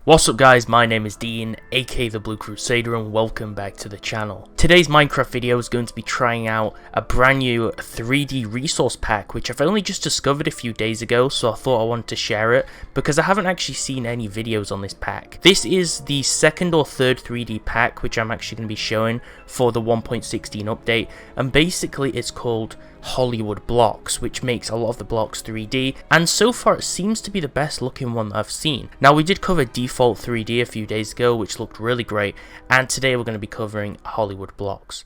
What's up guys, my name is Dean, aka the Blue Crusader, and welcome back to the channel. Today's Minecraft video is going to be trying out a brand new 3D resource pack which I've only just discovered a few days ago, so I thought I wanted to share it because I haven't actually seen any videos on this pack. This is the second or third 3D pack which I'm actually going to be showing for the 1.16 update, and basically it's called Hollywood blocks, which makes a lot of the blocks 3D, and so far it seems to be the best looking one that I've seen. Now, we did cover default 3D a few days ago, which looked really great, and today we're going to be covering Hollywood blocks.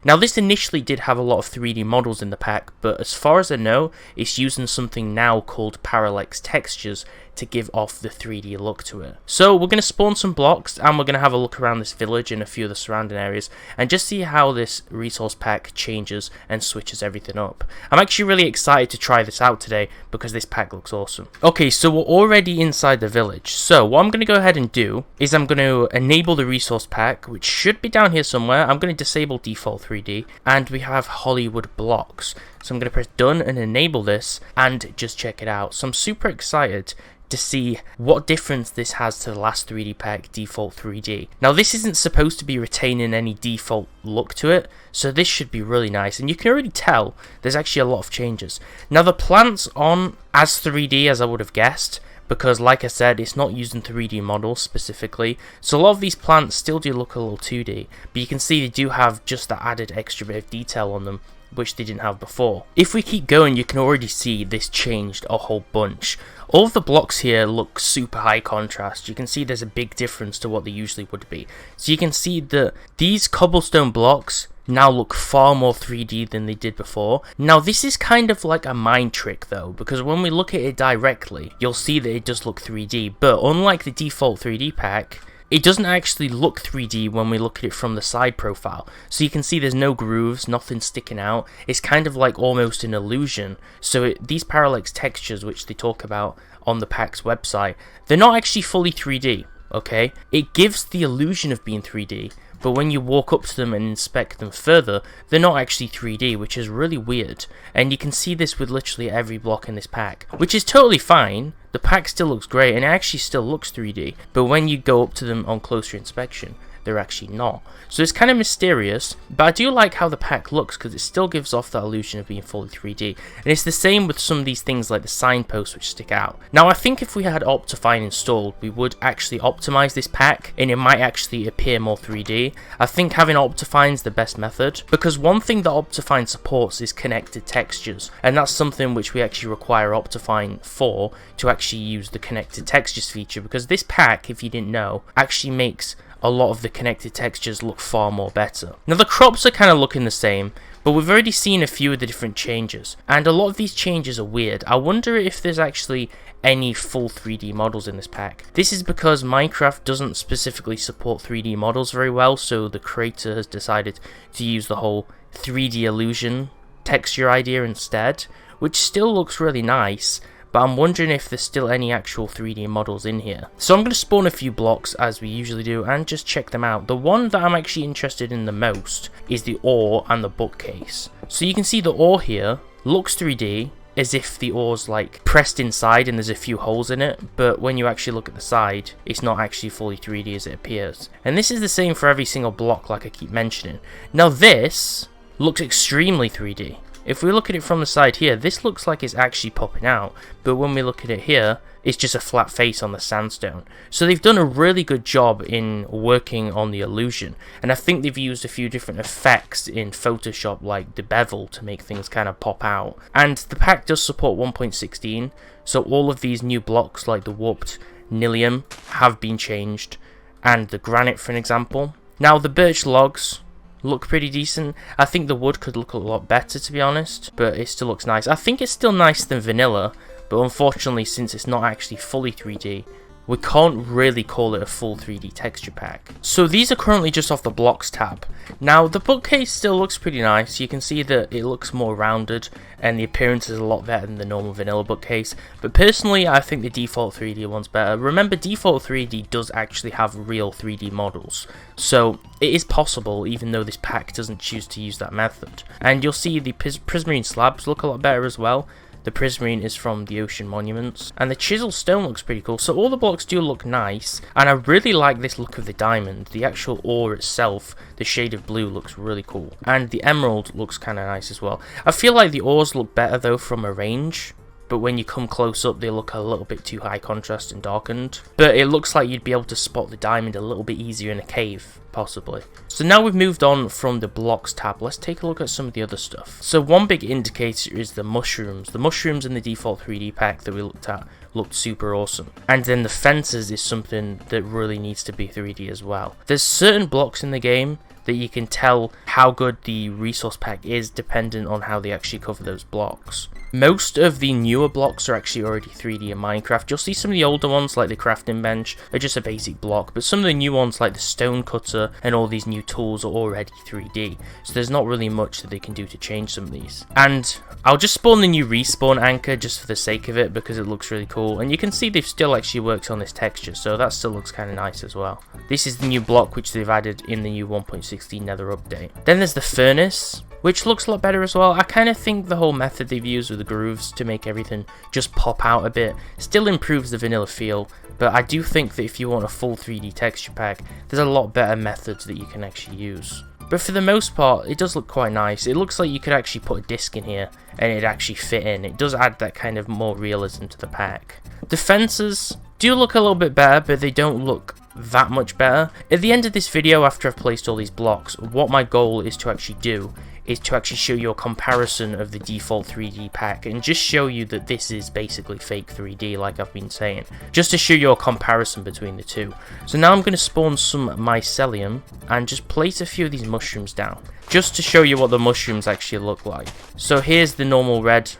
Now, this initially did have a lot of 3D models in the pack, but as far as I know, it's using something now called Parallax textures to give off the 3D look to it. So we're going to spawn some blocks and we're going to have a look around this village and a few of the surrounding areas and just see how this resource pack changes and switches everything up. I'm actually really excited to try this out today because this pack looks awesome. Okay, so we're already inside the village. So what I'm going to go ahead and do is I'm going to enable the resource pack, which should be down here somewhere. I'm going to disable default 3D, and we have Hollywood blocks. So I'm going to press done and enable this and just check it out. So I'm super excited to see what difference this has to the last 3D pack, default 3D. Now, this isn't supposed to be retaining any default look to it, so this should be really nice, and you can already tell there's actually a lot of changes. Now, the plants aren't as 3D as I would have guessed, because like I said, it's not using 3D models specifically, so a lot of these plants still do look a little 2D, but you can see they do have just that added extra bit of detail on them, which they didn't have before. If we keep going, you can already see this changed a whole bunch. All of the blocks here look super high contrast. You can see there's a big difference to what they usually would be. So you can see that these cobblestone blocks now look far more 3D than they did before. Now, this is kind of like a mind trick though, because when we look at it directly, you'll see that it does look 3D, but unlike the default 3D pack, it doesn't actually look 3D when we look at it from the side profile. So you can see there's no grooves, nothing sticking out. It's kind of like almost an illusion. So these parallax textures, which they talk about on the pack's website, they're not actually fully 3D, okay? It gives the illusion of being 3D, but when you walk up to them and inspect them further, they're not actually 3D, which is really weird. And you can see this with literally every block in this pack, which is totally fine. The pack still looks great and it actually still looks 3D, but when you go up to them on closer inspection, they're actually not. So it's kind of mysterious, but I do like how the pack looks because it still gives off that illusion of being fully 3D. And it's the same with some of these things like the signposts which stick out. Now, I think if we had Optifine installed, we would actually optimize this pack and it might actually appear more 3D. I think having Optifine is the best method, because one thing that Optifine supports is connected textures, and that's something which we actually require Optifine for to actually use the connected textures feature, because this pack, if you didn't know, actually makes a lot of the connected textures look far more better. Now, the crops are kind of looking the same, but we've already seen a few of the different changes, and a lot of these changes are weird. I wonder if there's actually any full 3D models in this pack. This is because Minecraft doesn't specifically support 3D models very well, so the creator has decided to use the whole 3D illusion texture idea instead, which still looks really nice, but I'm wondering if there's still any actual 3D models in here. So I'm going to spawn a few blocks as we usually do and just check them out. The one that I'm actually interested in the most is the ore and the bookcase. So you can see the ore here looks 3D, as if the ore's like pressed inside and there's a few holes in it, but when you actually look at the side, it's not actually fully 3D as it appears. And this is the same for every single block, like I keep mentioning. Now, this looks extremely 3D. If we look at it from the side here, this looks like it's actually popping out, but when we look at it here, it's just a flat face on the sandstone. So they've done a really good job in working on the illusion, and I think they've used a few different effects in Photoshop, like the bevel, to make things kind of pop out. And the pack does support 1.16, so all of these new blocks, like the warped Nilium, have been changed, and the granite, for an example. Now, the birch logs look pretty decent. I think the wood could look a lot better, to be honest, but it still looks nice. I think it's still nicer than vanilla, but unfortunately, since it's not actually fully 3D, we can't really call it a full 3D texture pack. So these are currently just off the blocks tab. Now the bookcase still looks pretty nice. You can see that it looks more rounded and the appearance is a lot better than the normal vanilla bookcase, but personally I think the default 3D one's better. Remember, default 3D does actually have real 3D models, so it is possible even though this pack doesn't choose to use that method. And you'll see the prismarine slabs look a lot better as well. The prismarine is from the ocean monuments, and the chisel stone looks pretty cool. So all the blocks do look nice, and I really like this look of the diamond. The actual ore itself, the shade of blue, looks really cool, and the emerald looks kind of nice as well. I feel like the ores look better though from a range, but when you come close up they look a little bit too high contrast and darkened. But it looks like you'd be able to spot the diamond a little bit easier in a cave, possibly. So now we've moved on from the blocks tab, let's take a look at some of the other stuff. So one big indicator is the mushrooms. The mushrooms in the default 3D pack that we looked at looked super awesome. And then the fences is something that really needs to be 3D as well. There's certain blocks in the game that you can tell how good the resource pack is dependent on how they actually cover those blocks. Most of the newer blocks are actually already 3D in Minecraft. You'll see some of the older ones like the crafting bench are just a basic block, but some of the new ones like the stone cutter and all these new tools are already 3D, so there's not really much that they can do to change some of these. And I'll just spawn the new respawn anchor just for the sake of it because it looks really cool, and you can see they've still actually worked on this texture, so that still looks kind of nice as well. This is the new block which they've added in the new 1.16 Nether update. Then there's the furnace, which looks a lot better as well. I kind of think the whole method they've used with the grooves to make everything just pop out a bit still improves the vanilla feel, but I do think that if you want a full 3D texture pack, there's a lot better methods that you can actually use. But for the most part, it does look quite nice. It looks like you could actually put a disc in here and it'd actually fit in. It does add that kind of more realism to the pack. The fences do look a little bit better, but they don't look that much better. At the end of this video, after I've placed all these blocks, what my goal is to actually do is to actually show you a comparison of the default 3D pack and just show you that this is basically fake 3D like I've been saying, just to show you a comparison between the two. So now I'm going to spawn some mycelium and just place a few of these mushrooms down just to show you what the mushrooms actually look like. So here's the normal red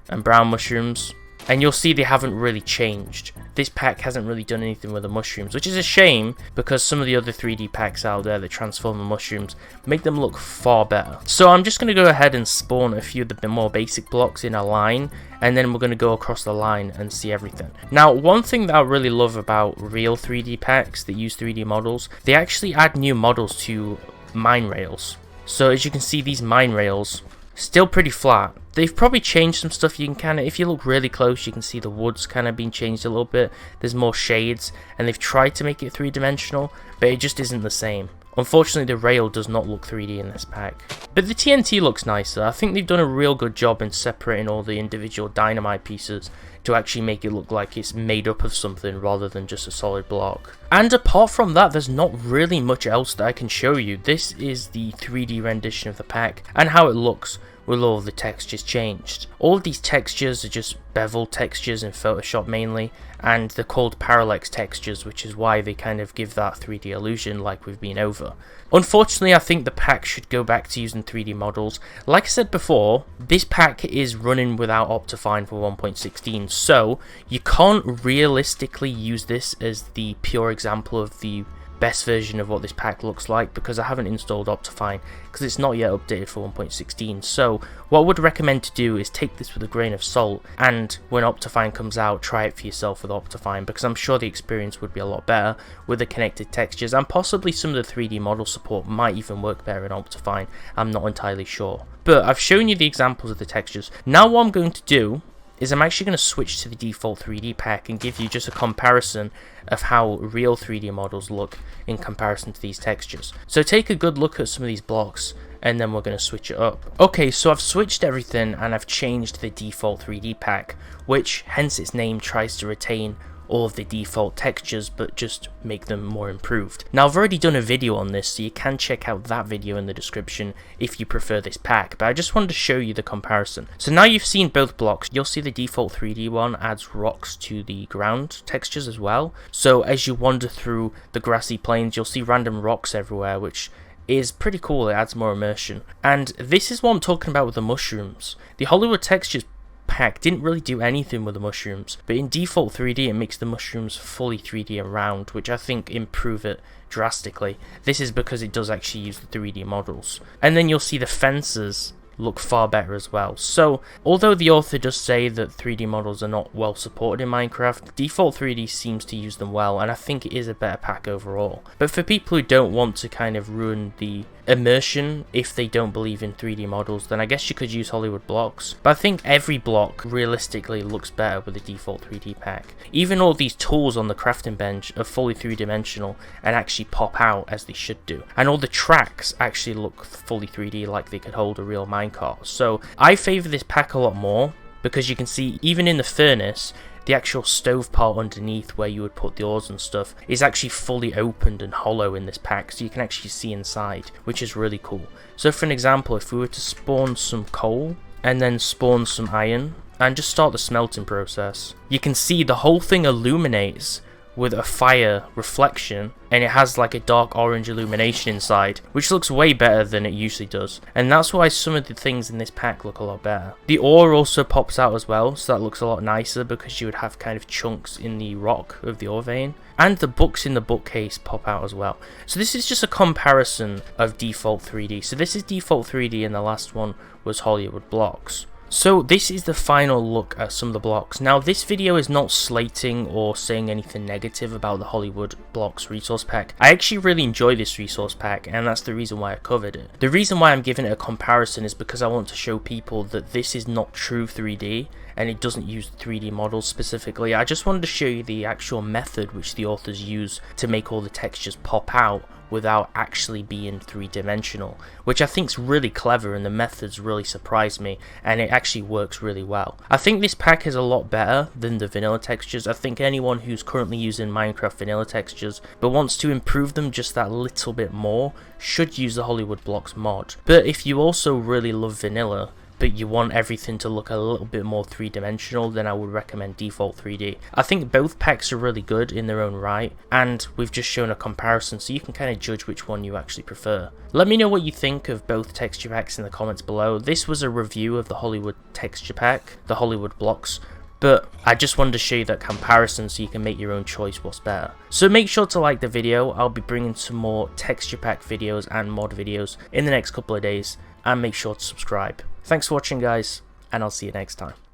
and brown mushrooms, and you'll see they haven't really changed. This pack hasn't really done anything with the mushrooms, which is a shame because some of the other 3D packs out there that transform the mushrooms make them look far better. So I'm just going to go ahead and spawn a few of the more basic blocks in a line, and then we're going to go across the line and see everything. Now, one thing that I really love about real 3D packs that use 3D models, they actually add new models to mine rails. So as you can see, these mine rails still pretty flat. They've probably changed some stuff. You can kind of, if you look really close, you can see the wood's kind of been changed a little bit. There's more shades, and they've tried to make it three-dimensional, but it just isn't the same. Unfortunately, the rail does not look 3D in this pack. But the TNT looks nicer. I think they've done a real good job in separating all the individual dynamite pieces to actually make it look like it's made up of something rather than just a solid block. And apart from that, there's not really much else that I can show you. This is the 3D rendition of the pack and how it looks with all the textures changed. All of these textures are just bevel textures in Photoshop mainly, and they're called Parallax textures, which is why they kind of give that 3D illusion like we've been over. Unfortunately, I think the pack should go back to using 3D models. Like I said before, this pack is running without Optifine for 1.16, so you can't realistically use this as the pure example of the best version of what this pack looks like, because I haven't installed Optifine because it's not yet updated for 1.16. So what I would recommend to do is take this with a grain of salt, and when Optifine comes out, try it for yourself with Optifine, because I'm sure the experience would be a lot better with the connected textures, and possibly some of the 3D model support might even work better in Optifine. I'm not entirely sure, but I've shown you the examples of the textures. Now what I'm going to do is I'm actually going to switch to the default 3D pack and give you just a comparison of how real 3D models look in comparison to these textures. So take a good look at some of these blocks, and then we're going to switch it up. Okay, so I've switched everything and I've changed the default 3D pack, which hence its name tries to retain all of the default textures but just make them more improved. Now I've already done a video on this, so you can check out that video in the description if you prefer this pack, but I just wanted to show you the comparison. So now you've seen both blocks, you'll see the default 3D one adds rocks to the ground textures as well. So as you wander through the grassy plains, you'll see random rocks everywhere, which is pretty cool. It adds more immersion. And this is what I'm talking about with the mushrooms. The Hollywood textures pack didn't really do anything with the mushrooms, but in default 3D it makes the mushrooms fully 3D and round, which I think improve it drastically. This is because it does actually use the 3D models. And then you'll see the fences look far better as well. So although the author does say that 3D models are not well supported in Minecraft, default 3D seems to use them well, and I think it is a better pack overall. But for people who don't want to kind of ruin the immersion if they don't believe in 3D models, then I guess you could use Hollywood blocks. But I think every block realistically looks better with the default 3D pack. Even all these tools on the crafting bench are fully 3-dimensional and actually pop out as they should do. And all the tracks actually look fully 3D, like they could hold a real minecart. So I favour this pack a lot more, because you can see even in the furnace, the actual stove part underneath where you would put the ores and stuff is actually fully opened and hollow in this pack, so you can actually see inside, which is really cool. So for an example, if we were to spawn some coal and then spawn some iron and just start the smelting process, you can see the whole thing illuminates with a fire reflection, and it has like a dark orange illumination inside, which looks way better than it usually does. And that's why some of the things in this pack look a lot better. The ore also pops out as well, so that looks a lot nicer because you would have kind of chunks in the rock of the ore vein. And the books in the bookcase pop out as well. So this is just a comparison of default 3D. So this is default 3D and the last one was Hollywood blocks. So this is the final look at some of the blocks. Now this video is not slating or saying anything negative about the Hollywood blocks resource pack. I actually really enjoy this resource pack, and that's the reason why I covered it. The reason why I'm giving it a comparison is because I want to show people that this is not true 3D and it doesn't use 3D models specifically. I just wanted to show you the actual method which the authors use to make all the textures pop out without actually being 3-dimensional, which I think is really clever, and the methods really surprised me, and it actually works really well. I think this pack is a lot better than the vanilla textures. I think anyone who's currently using Minecraft vanilla textures but wants to improve them just that little bit more should use the Hollywood blocks mod. But if you also really love vanilla but you want everything to look a little bit more 3-dimensional, then I would recommend default 3D. I think both packs are really good in their own right, and we've just shown a comparison so you can kind of judge which one you actually prefer. Let me know what you think of both texture packs in the comments below. This was a review of the Hollywood texture pack, the Hollywood blocks, but I just wanted to show you that comparison so you can make your own choice what's better. So make sure to like the video. I'll be bringing some more texture pack videos and mod videos in the next couple of days, and make sure to subscribe. Thanks for watching guys, and I'll see you next time.